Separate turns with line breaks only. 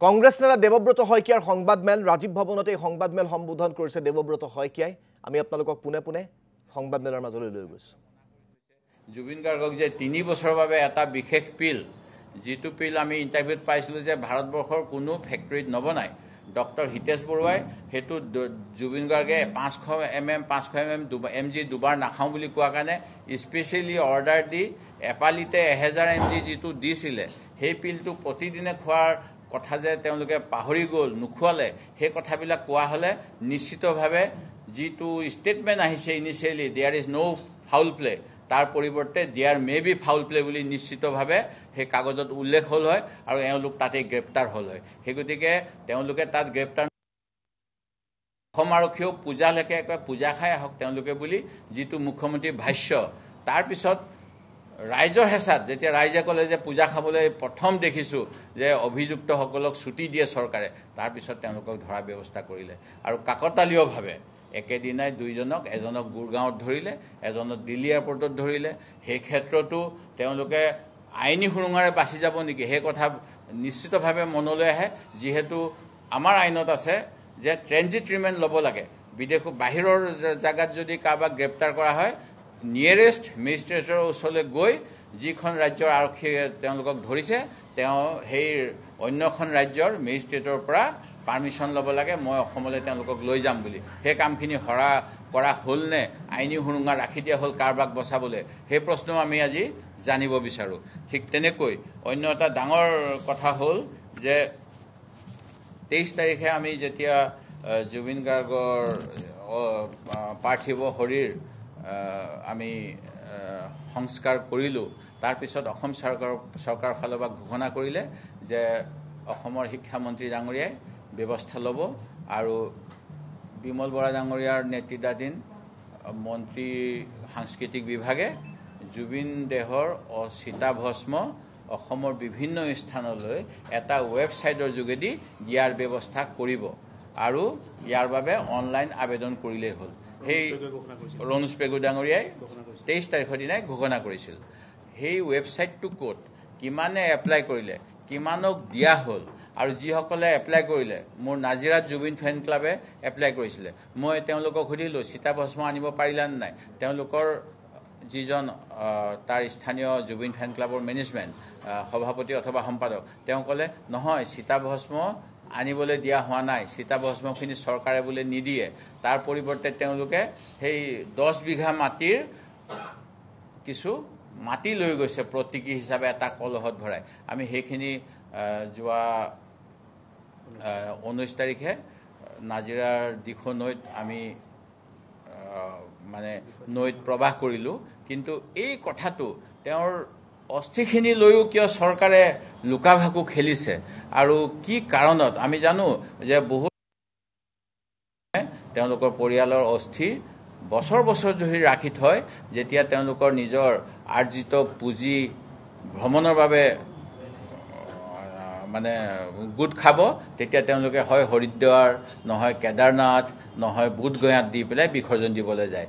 কংগ্ৰেছ নেতা দেৱব্ৰত শইকীয়াৰ সংবাদমেল ৰাজীৱ ভৱনতে সংবাদমেল সম্বোধন কৰিছে দেৱব্ৰত শইকীয়াই আমি আপোনালোকক পুনে পুনে সংবাদমেলৰ মাজলৈ লৈ গৈছো
জুবিন গাৰ্গক যে 3 বছৰৰ বাবে এটা বিশেষ পিল যেটো পিল আমি ইন্টাৰভিউত পাইছিলো যে ভাৰতবৰ্ষৰ কোনো ফ্যাক্টৰীত নবনায় ডক্টৰ হিতেশ বৰুৱাই হেতু জুবিন গাৰ্গে 500 mm এমজি দুবাৰ নাখাও বুলি কোৱা কাৰণে স্পেশালি অৰ্ডাৰ দি এপালিতে 1000 এমজি যেটো দিছিলে সেই পিলটো প্ৰতিদিনে খোৱাৰ কথা যে তেওঁলোকে পাহৰি গল নুখুৱালে সেই কথাবিলাক কোৱা হলে নিশ্চিতভাৱে যেটো স্টেটমেন্ট আহিছে initially there is no foul play তাৰ পৰিৱৰ্তে there may be foul play বুলি নিশ্চিতভাৱে সেই কাগজত উল্লেখ হল হয় আৰু এওঁলোক তাতে গ্ৰেপ্তাৰ হল হয় হেগতিকে তেওঁলোকে তাত গ্ৰেপ্তাৰ সমাৰক্ষীও পূজা লেকে পূজা খাই হক তেওঁলোকে বুলি যেটো মুখ্যমন্ত্ৰী ভাষ্য তাৰ পিছত ৰাইজৰ হেসাত যেতিয়া ৰাইজে কলে যে পূজা খাবলৈ প্ৰথম দেখিছো যে অভিযুক্ত সকলক ছুটি দিয়ে চৰকাৰে তাৰ পিছত তেওঁলোকক ধৰা ব্যৱস্থা কৰিলে আৰু কাকতালীয়ভাৱে একেদিনাই দুইজনক এজনক গুৰগাঁৱত ধৰিলে এজনক দিল্লী এয়াৰপৰ্টত ধৰিলে সেই ক্ষেত্ৰতো তেওঁলোকে আইনী হুৰুঙাৰে বাছি যাব নেকি সেই কথা নিশ্চিতভাৱে মনলৈ আহে যেহেতু আমাৰ আইনত আছে যে ট্ৰেনজিট ৰিমেণ্ড ল'ব লাগে বিদেশ বাহিৰৰ জায়গাত যদি কাবাক গ্ৰেপ্তাৰ কৰা হয় নিয়াৰেষ্ট মেজিষ্ট্ৰেটৰ ওচৰলৈ গৈ যিখন ৰাজ্যৰ আৰক্ষীয়ে তেওঁলোকক ধৰিছে তেওঁ সেই অন্যখন ৰাজ্যৰ মেজিষ্ট্ৰেটৰ পৰা পাৰমিশন ল'ব লাগে মই অসমলৈ তেওঁলোকক লৈ যাম বুলি সেই কামখিনি হৰা কৰা হল নে আইনী হুৰুঙা ৰাখি দিয়া হল কাৰবাক বচাবলৈ সেই প্ৰশ্ন আমি আজি জানিব বিচাৰো ঠিক তেনেকৈ অন্য এটা ডাঙৰ কথা হল যে 23 তাৰিখে আমি যেতিয়া জুবিন গাৰ্গৰ পাৰ্থিব শৰীৰ আমি সংস্কাৰ কৰিলো তাৰ পিছত অসম চৰকাৰৰ ফালৰ পৰা ঘোষণা কৰিলে যে অসমৰ শিক্ষা মন্ত্ৰী ডাঙৰীয়াই ব্যৱস্থা ল'ব আৰু বিমল বৰা ডাঙৰীয়াৰ নেতৃত্বাধীন মন্ত্ৰী সাংস্কৃতিক বিভাগে জুবিন দেহৰ চিতাভস্ম অসমৰ বিভিন্ন স্থানলৈ এটা ৱেবছাইটৰ যোগেদি দিয়াৰ ব্যৱস্থা কৰিব আৰু ইয়াৰ বাবে অনলাইন আবেদন কৰিলেই হ'ল সেই ৰনোজ পেগু ডাঙৰীয়াই 23 তাৰিখৰ দিনাই ঘোষণা কৰিছিল সেই ৱেবছাইটটো কোড কিমানে এপ্লাই কৰিলে কিমানক দিয়া হ'ল আৰু যিসকলে এপ্লাই কৰিলে মোৰ নাজিৰাত জুবিন ফেন ক্লাবে এপ্লাই কৰিছিলে মই তেওঁলোকক সুধিলো চিতাভস্ম আনিব পাৰিলা নাই তেওঁলোকৰ যিজন তাৰ স্থানীয় জুবিন ফেন ক্লাবৰ মেনেজমেন্ট সভাপতি অথবা সম্পাদক তেওঁ কলে নহয় চিতাভস্ম আনিবলৈ দিয়া হোৱা নাই চিতাভস্মখিনি চৰকাৰে বুলে নিদিয়ে তাৰ পৰিৱৰ্তে তেওঁলোকে সেই 10 বিঘা মাটিৰ কিছু মাটি লৈ গৈছে প্ৰতীকী হিচাপে এটা কলহত ভৰাই আমি সেইখিনি যোৱা 19 তাৰিখে নাজিৰাৰ দিখো নৈত আমি মানে নৈত প্ৰবাহ কৰিলো কিন্তু এই কথাটো তেওঁৰ অস্থিখিনি লৈও কিয় চৰকাৰে লুকাভাকু খেলিছে আৰু কি কাৰণত আমি জানো যে বহুত তেওঁলোকৰ পৰিয়ালৰ অস্থি বছৰ বছৰ ধৰি ৰাখি থয় যেতিয়া তেওঁলোকৰ নিজৰ আৰ্জিত পুঁজি ভ্ৰমণৰ বাবে মানে গুড খাব তেতিয়া তেওঁলোকে হয় হৰিদ্বাৰ নহয় কেদাৰনাথ নহয় বুধগয়াত দি পেলাই বিসৰ্জন দিবলৈ যায়